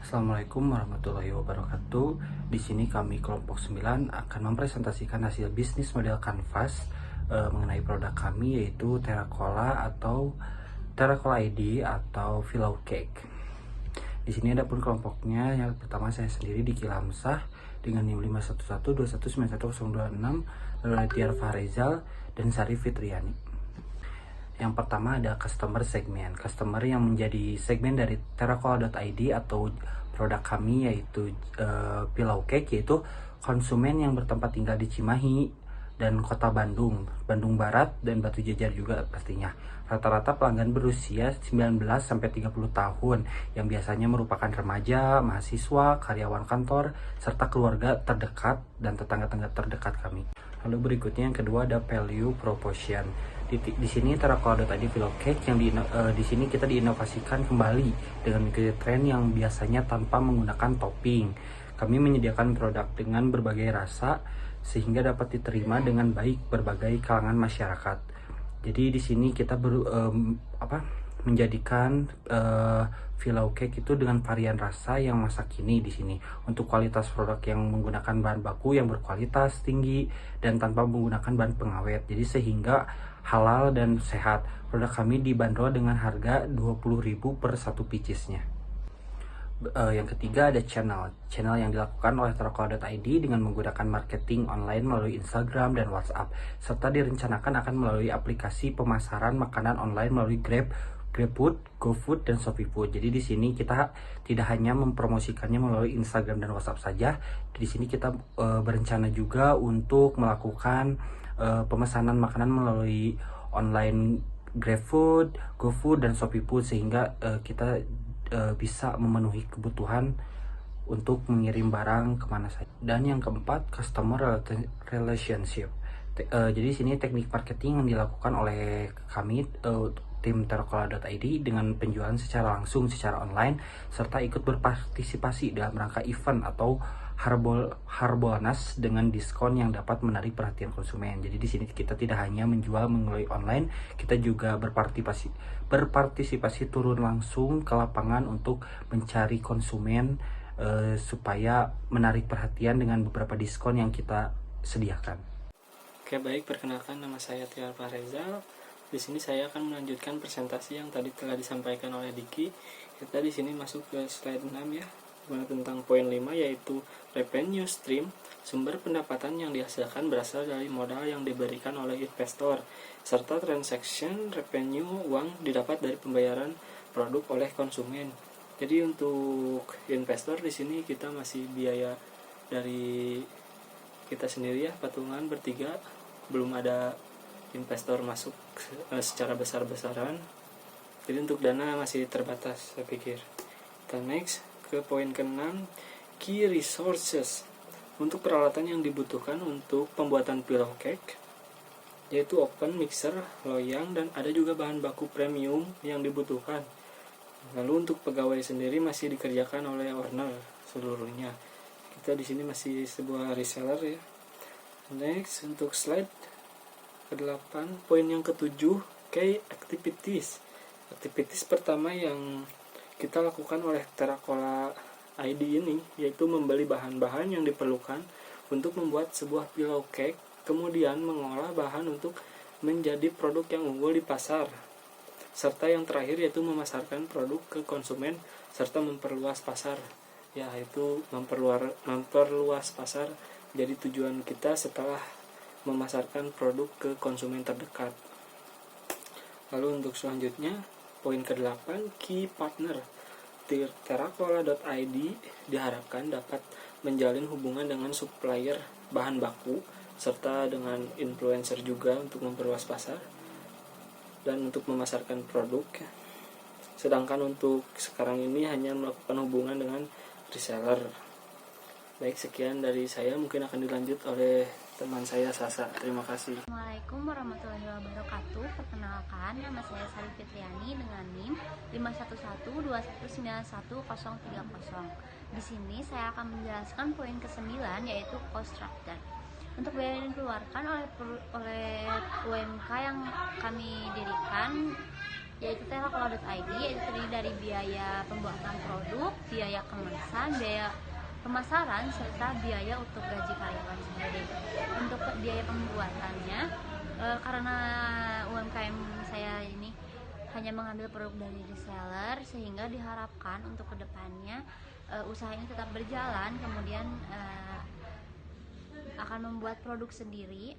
Assalamualaikum warahmatullahi wabarakatuh. Di sini kami kelompok 9 akan mempresentasikan hasil bisnis model kanvas mengenai produk kami, yaitu Terracola ID atau Pillow Cake. Di sini ada pun kelompoknya. Yang pertama saya sendiri Diki Lamsah dengan NIM 511219126, lalu ada Tiar Fahrezal dan Sari Fitriani. Yang pertama ada customer segmen. Customer yang menjadi segmen dari Terracola.id atau produk kami yaitu Pillow Cake, yaitu konsumen yang bertempat tinggal di Cimahi dan Kota Bandung, Bandung Barat dan Batu Jajar juga pastinya. Rata-rata pelanggan berusia 19-30 tahun yang biasanya merupakan remaja, mahasiswa, karyawan kantor, serta keluarga terdekat dan tetangga-tetangga terdekat kami. Lalu berikutnya yang kedua ada value proposition. Di sini Terracola.id Pillow Cake yang di sini kita diinovasikan kembali dengan mengikuti tren yang biasanya tanpa menggunakan topping. Kami menyediakan produk dengan berbagai rasa sehingga dapat diterima dengan baik berbagai kalangan masyarakat. Jadi di sini kita menjadikan Pillow Cake itu dengan varian rasa yang masa kini di sini. Untuk kualitas produk yang menggunakan bahan baku yang berkualitas tinggi dan tanpa menggunakan bahan pengawet. Jadi sehingga halal dan sehat. Produk kami dibanderol dengan harga 20.000 per satu pieces-nya. Yang ketiga ada channel yang dilakukan oleh Terracola.id dengan menggunakan marketing online melalui Instagram dan WhatsApp, serta direncanakan akan melalui aplikasi pemasaran makanan online melalui GrabFood, GoFood, dan ShopeeFood. Jadi di sini kita tidak hanya mempromosikannya melalui Instagram dan WhatsApp saja. Di sini kita berencana juga untuk melakukan pemesanan makanan melalui online GrabFood, GoFood, dan ShopeeFood sehingga kita bisa memenuhi kebutuhan untuk mengirim barang kemana saja. Dan yang keempat, customer relationship. Jadi sini teknik marketing yang dilakukan oleh kami tim Terracola.id dengan penjualan secara langsung secara online, serta ikut berpartisipasi dalam rangka event atau Harbolnas dengan diskon yang dapat menarik perhatian konsumen. Jadi di sini kita tidak hanya menjual melalui online, kita juga berpartisipasi turun langsung ke lapangan untuk mencari konsumen supaya menarik perhatian dengan beberapa diskon yang kita sediakan. Oke, baik, perkenalkan, nama saya Tiar Fahrezal. Di sini saya akan melanjutkan presentasi yang tadi telah disampaikan oleh Diki. Kita di sini masuk ke slide 6 ya, tentang poin 5, yaitu revenue stream. Sumber pendapatan yang dihasilkan berasal dari modal yang diberikan oleh investor, serta transaction revenue, uang didapat dari pembayaran produk oleh konsumen. Jadi untuk investor di sini kita masih biaya dari kita sendiri ya, patungan bertiga, belum ada investor masuk secara besar-besaran. Jadi untuk dana masih terbatas saya pikir. Kita next ke poin ke-6, key resources. Untuk peralatan yang dibutuhkan untuk pembuatan Pillow Cake, yaitu oven, mixer, loyang, dan ada juga bahan baku premium yang dibutuhkan. Lalu untuk pegawai sendiri masih dikerjakan oleh owner seluruhnya. Kita di sini masih sebuah reseller ya. Next, untuk slide ke-8, poin yang ke-7, key activities. Aktivitas pertama yang kita lakukan oleh Terracola ID ini yaitu membeli bahan-bahan yang diperlukan untuk membuat sebuah pillow cake, kemudian mengolah bahan untuk menjadi produk yang unggul di pasar, serta yang terakhir yaitu memasarkan produk ke konsumen serta memperluas pasar. Ya, itu memperluas pasar jadi tujuan kita setelah memasarkan produk ke konsumen terdekat. Lalu untuk selanjutnya, poin ke-8, key partner. Terracola.id diharapkan dapat menjalin hubungan dengan supplier bahan baku serta dengan influencer juga untuk memperluas pasar dan untuk memasarkan produk. Sedangkan untuk sekarang ini hanya melakukan hubungan dengan reseller. Baik, sekian dari saya, mungkin akan dilanjut oleh teman saya Sasa. Terima kasih. Assalamualaikum warahmatullahi wabarakatuh. Perkenalkan, nama saya Sari Fitriani dengan NIM 511219130. Di sini saya akan menjelaskan poin ke-9 yaitu cost structure. Untuk biaya yang dikeluarkan oleh UMK yang kami dirikan yaitu teracloud.id, yaitu terdiri dari biaya pembuatan produk, biaya kemasan, biaya pemasaran, serta biaya untuk gaji karyawan sendiri. Untuk biaya pembuatannya, karena UMKM saya ini hanya mengambil produk dari reseller, sehingga diharapkan untuk kedepannya usaha ini tetap berjalan, kemudian akan membuat produk sendiri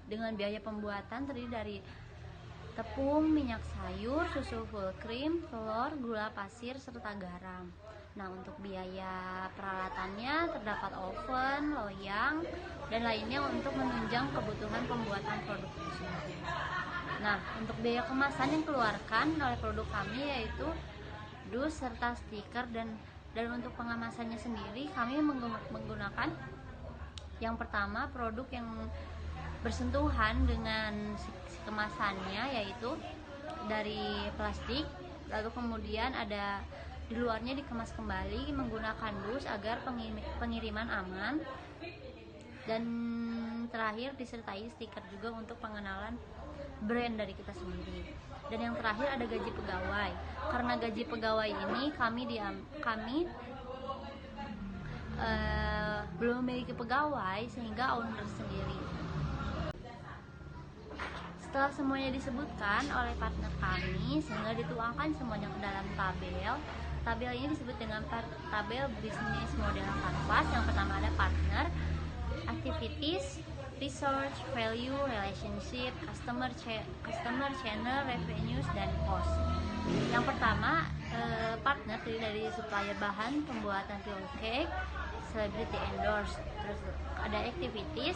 dengan biaya pembuatan terdiri dari tepung, minyak sayur, susu full cream, telur, gula pasir, serta garam. Nah, untuk biaya peralatannya terdapat oven, loyang, dan lainnya untuk menunjang kebutuhan pembuatan produk tersebut. Nah, untuk biaya kemasan yang dikeluarkan oleh produk kami yaitu dus serta stiker, dan untuk pengemasannya sendiri kami menggunakan yang pertama produk yang bersentuhan dengan si kemasannya, yaitu dari plastik, lalu kemudian ada di luarnya dikemas kembali menggunakan dus agar pengiriman aman, dan terakhir disertai stiker juga untuk pengenalan brand dari kita sendiri. Dan yang terakhir ada gaji pegawai. Karena gaji pegawai ini kami belum memiliki pegawai, sehingga owner sendiri. Setelah semuanya disebutkan oleh partner kami, sehingga dituangkan semuanya ke dalam tabel. Tabel ini disebut dengan tabel bisnis model kanvas. Yang pertama ada partner, activities, research, value, relationship, customer channel, revenues, dan cost. Yang pertama, partner terdiri dari supplier bahan pembuatan pillow cake, celebrity endorse. Terus ada activities,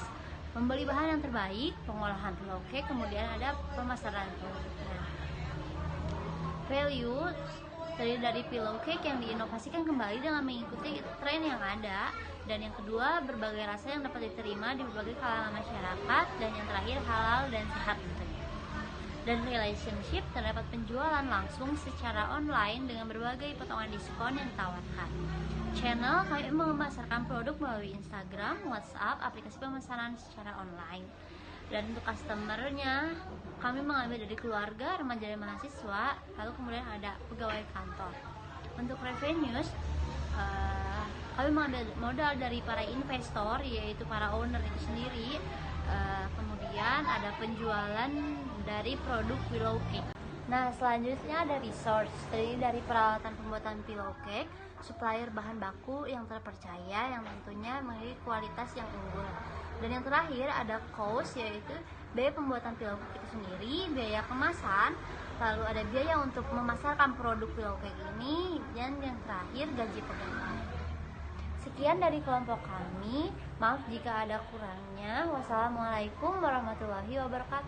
membeli bahan yang terbaik, pengolahan pillow cake, kemudian ada pemasaran produknya. Value terdiri dari pillow cake yang diinovasikan kembali dengan mengikuti tren yang ada, dan yang kedua berbagai rasa yang dapat diterima di berbagai kalangan masyarakat, dan yang terakhir halal dan sehat tentunya. Dan relationship terdapat penjualan langsung secara online dengan berbagai potongan diskon yang ditawarkan. Channel, kami memasarkan produk melalui Instagram, WhatsApp, aplikasi pemesanan secara online. Dan untuk customernya, kami mengambil dari keluarga, remaja dan mahasiswa, lalu kemudian ada pegawai kantor. Untuk revenues, kami mengambil modal dari para investor, yaitu para owner itu sendiri. Kemudian ada penjualan dari produk pillow cake. Nah, selanjutnya ada resource, terdiri dari peralatan pembuatan pillow cake, supplier bahan baku yang terpercaya, yang tentunya memiliki kualitas yang unggul. Dan yang terakhir ada cost, yaitu biaya pembuatan pillow cake itu sendiri, biaya kemasan, lalu ada biaya untuk memasarkan produk pillow cake ini, dan yang terakhir gaji pegawai. Sekian dari kelompok kami, maaf jika ada kurangnya. Wassalamualaikum warahmatullahi wabarakatuh.